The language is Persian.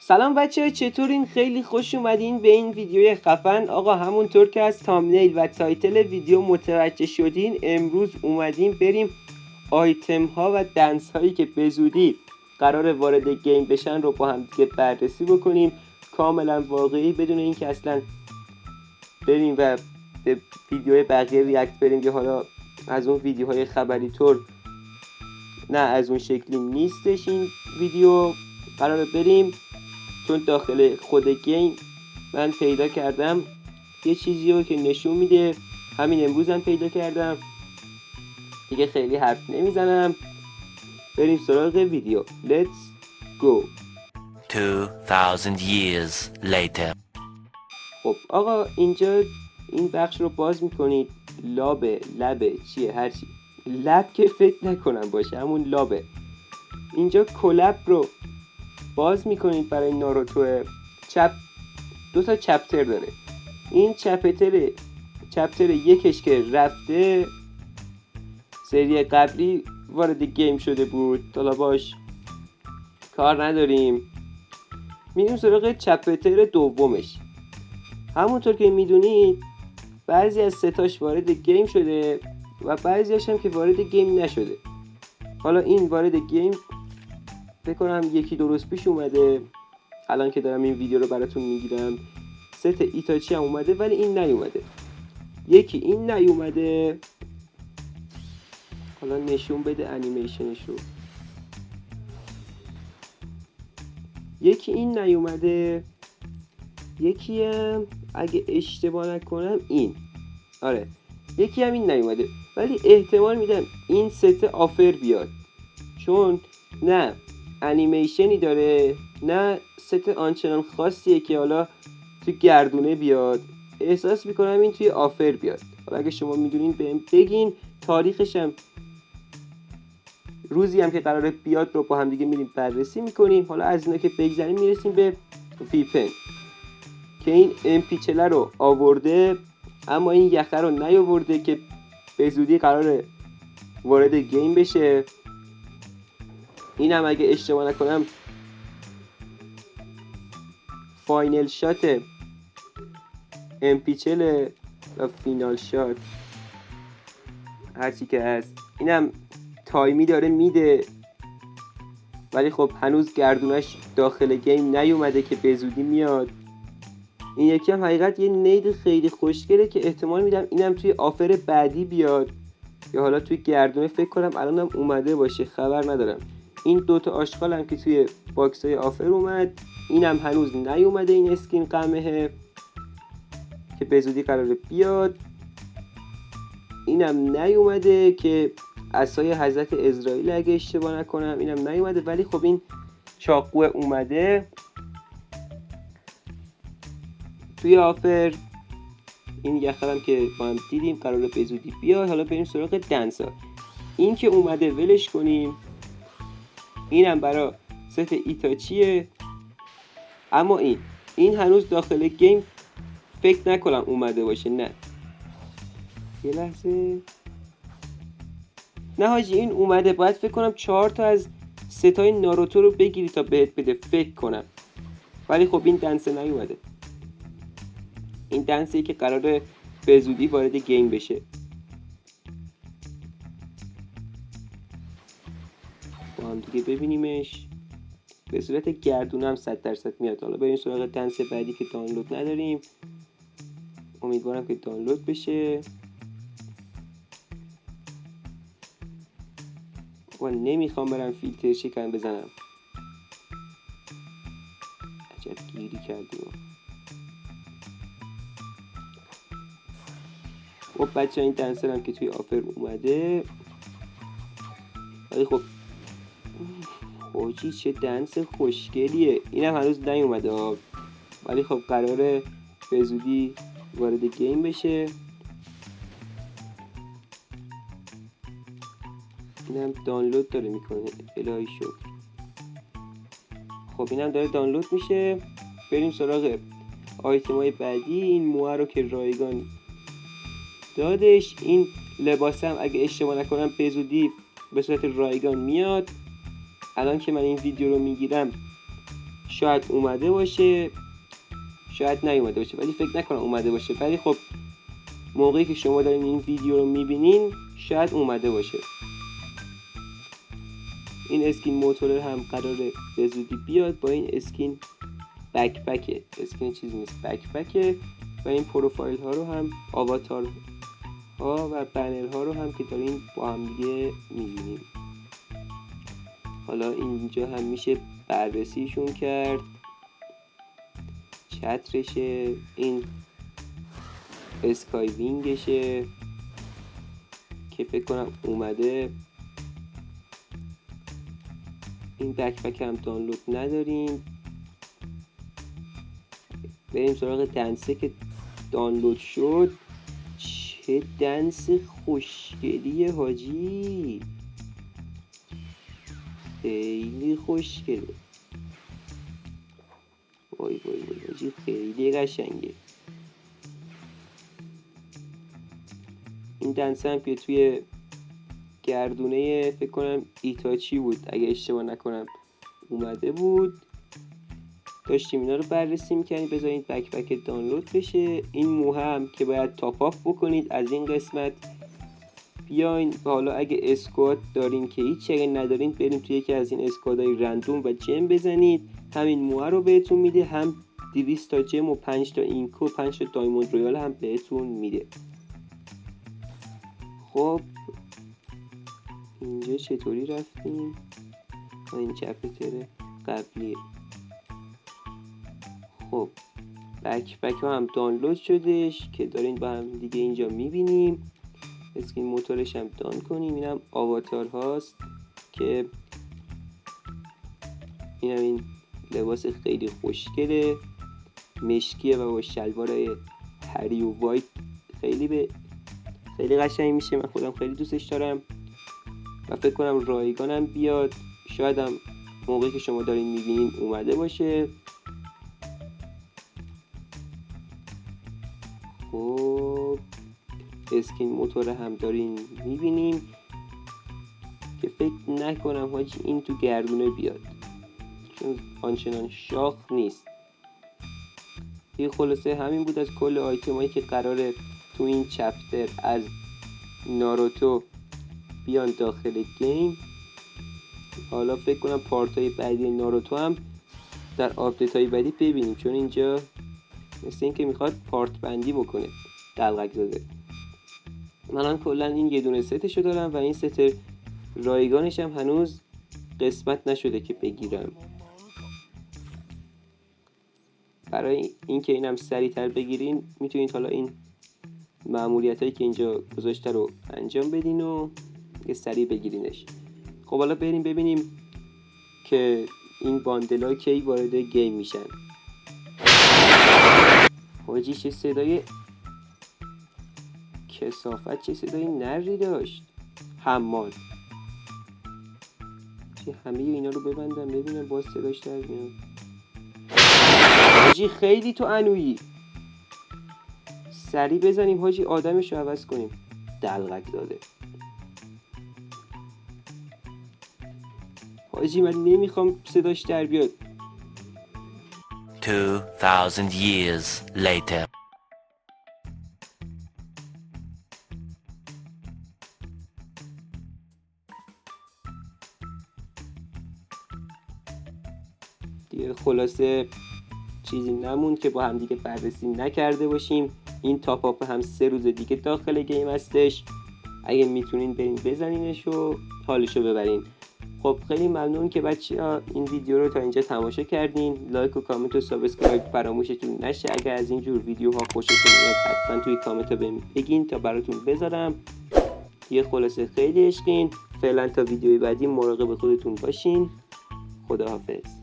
سلام بچه‌ها، چطورین؟ خیلی خوش اومدین به این ویدیوی خفن. آقا همونطور که از تامنیل و تایتل ویدیو متوجه شدین، امروز اومدیم بریم آیتم ها و دنس هایی که به زودی قرار وارد گیم بشن رو با هم دیگه بررسی بکنیم، کاملا واقعی، بدون اینکه اصلا بریم و به ویدیوهای بقیه ریاکت بریم یا حالا از اون ویدیوهای خبری طور. نه، از اون شکلی نیستش. این ویدیو قراره بریم چون داخل خود گیم من پیدا کردم یه چیزی رو که نشون میده. همین امروز هم پیدا کردم. دیگه خیلی حرف نمیزنم، بریم سراغ ویدیو. Let's go. 2000 years later. خب آقا، اینجا این بخش رو باز میکنید. لبه چیه؟ هرچی لب که فکر نکنم باشه، همون لابه. اینجا کلپ رو باز میکنید برای ناروتو. دو تا چپتر داره. این چپتر یکش که رفته، سری قبلی وارد گیم شده بود، حالا باش کار نداریم. میریم سراغ چپتر دومش. همونطور که میدونید بعضی از ستاش وارد گیم شده و بعضیش هم که وارد گیم نشده. حالا این وارد گیم فکر کنم یکی دو روز پیش اومده. الان که دارم این ویدیو رو براتون میگیرم ست ایتاچی هم اومده، ولی این نیومده. یکی این نیومده. حالا نشون بده انیمیشنش رو. یکی این نیومده، یکی هم اگه اشتباه نکنم این. آره، یکی هم این نیومده، ولی احتمال میدم این ست آفر بیاد، چون نه انیمیشنی داره نه ست آنچنان خاصیه که حالا توی گردونه بیاد. احساس میکنم این توی آفر بیاد. حالا اگه شما میدونین بهم بگین. تاریخش هم، روزی هم که قراره بیاد رو با هم دیگه میریم بررسی میکنیم. حالا از اینا که بگذریم میرسیم به ویپن که این MP40 رو آورده، اما این یخه رو نیاورده که به زودی قراره وارد گیم بشه. این هم اگه اشتباه نکنم فاینل شات MP40 و فینال شات هرچی که هست. اینم تایمی داره میده، ولی خب هنوز گردونش داخل گیم نیومده که به زودی میاد. این یکی هم حقیقت یه نید خیلی خوشگله که احتمال میدم اینم توی آفر بعدی بیاد یا حالا توی گردونه. فکر کنم الانم اومده باشه، خبر ندارم. این دوتا آشغال هم که توی باکس های آفر اومد، اینم هنوز نیومده. این اسکین قمه که به زودی قراره بیاد. اینم نیومده که عصای حضرت اسرائیل اگه اشتباه نکنم. اینم نیومده، ولی خب این چاقو اومده توی آفر. این یخرم که با هم دیدیم قراره به زودی بیاد. حالا بریم سراغ دنسا. این که اومده ولش کنیم. اینم برای ست ایتاچیه، اما این هنوز داخل گیم فکر نکنم اومده باشه. نه یه لحظه، نه حاجی این اومده. باید فکر کنم 4 تا از ستای ناروتو رو بگیری تا بهت بده، فکر کنم. ولی خب این دنسه نیومده. این دنسیه که قراره به زودی وارد گیم بشه. با هم دیگه ببینیمش. به صورت گردونه هم 100% میاد. حالا بریم سراغ دنس بعدی که دانلود نداریم. امیدوارم که دانلود بشه. و نمیخوام برم فیلتر شکن بزنم. عجب گیری کردیم. خب بچه این دنسر هم که توی آفر اومده، ولی خب خوچی چه دنس خوشگلیه. اینم هنوز نیومده، ولی خب قراره به زودی وارد گیم بشه. اینم دانلود داره میکنه، الهی شد. خب اینم داره دانلود میشه. بریم سراغ آیتم های بعدی. این موه رو که رایگان دادش. این لباس هم اگه اشتباه نکنم به زودی به صورت رایگان میاد. الان که من این ویدیو رو میگیرم شاید اومده باشه شاید نیومده باشه، ولی فکر نکنم اومده باشه. ولی خب موقعی که شما دارین این ویدیو رو میبینین شاید اومده باشه. این اسکین موتور هم قراره به زودی بیاد با این اسکین بکپکه، اسکین چیزی نیست، بکپکه. و این پروفایل ها رو هم، آواتار ها و بنر ها رو هم که دارین با هم دیگه میبینیم. حالا اینجا هم میشه بررسیشون کرد، چترشه، این اسکای وینگشه که فکر کنم اومده. این بکپک هم دانلود نداریم. بریم سراغ دنسه که دانلود شد. چه دنس خوشگلیه حاجی، خیلی خوشگله. وای وای وای حاجی خیلی قشنگه. این دنسه هم که توی گردونه فکر کنم ایتاچی بود اگه اشتباه نکنم اومده بود. داشتیم اینا رو بررسی میکنیم. بذارید بکپک دانلود بشه. این موه هم که باید تاپ آف بکنید از این قسمت. بیاین حالا اگه اسکواد دارین که هیچ، اگه ندارین بریم توی یکی از این اسکوادهای رندوم و جم بزنید. همین موه رو بهتون میده، هم 200 تا جم و 5 تا اینکو 5 تا دایموند رویال هم بهتون میده. خب اینجا چطوری رفتیم؟ این چپتر قبلیه. خب بکپک ها هم دانلود شدش که دارین با هم دیگه اینجا میبینیم. اسکین موتورش هم دان کنیم. اینم آواتار هاست که اینم این لباس خیلی خوشگله، مشکیه و با شلوار هری و وایت خیلی قشنگ میشه. من خودم خیلی دوستش دارم و فکر کنم رایگانم بیاد. شاید هم موقعی که شما دارین میبینین اومده باشه. خب اسکین موتور هم دارین میبینیم که فکر نکنم حاجی این تو گردونه بیاد چون آنچنان شاخ نیست. این خلاصه همین بود از کل آیتم هایی که قراره تو این چپتر از ناروتو بیان داخل گیم. حالا فکر کنم پارت های بعدی ناروتو هم در آپدیت های بعدی ببینیم، چون اینجا مثل این که میخواد پارت بندی بکنه دلغک زاده. من کلا این یه دونه ستشو دارم و این ست رایگانش هم هنوز قسمت نشده که بگیرم. برای اینکه اینم سریعتر بگیرین میتونید حالا این مأموریت هایی که اینجا گذاشته رو انجام بدین و یه سریع بگیرینش. خب حالا بریم ببینیم که این باندل ها کی وارد گیم میشن. حاجی چه صدای کثافت، چه صدای نری داشت. حمال چه همه اینا رو ببندم ببینم باز صداش در میاد. حاجی خیلی تو انویی، سریع بزنیم حاجی آدمشو عوض کنیم. دلغک داده حاجی، من نمیخوام صداش در بیاد. 2000 years later. دیگه خلاصه چیزی نموند که با هم دیگه بررسی نکرده باشیم. این تاپ آپ هم 3 روز دیگه داخل گیم هستش. اگه میتونین برین بزنینش و حالشو ببرین. خب خیلی ممنون که بچه‌ها این ویدیو رو تا اینجا تماشا کردین. لایک و کامنت و سابسکرایب فراموشتون نشه. اگر از این جور ویدیوها خوشتون میاد حتما توی کامنت بهم بگین تا براتون بذارم. یه خلاصه خیلی عشقین. فعلا تا ویدیوی بعدی مراقب خودتون باشین. خداحافظ.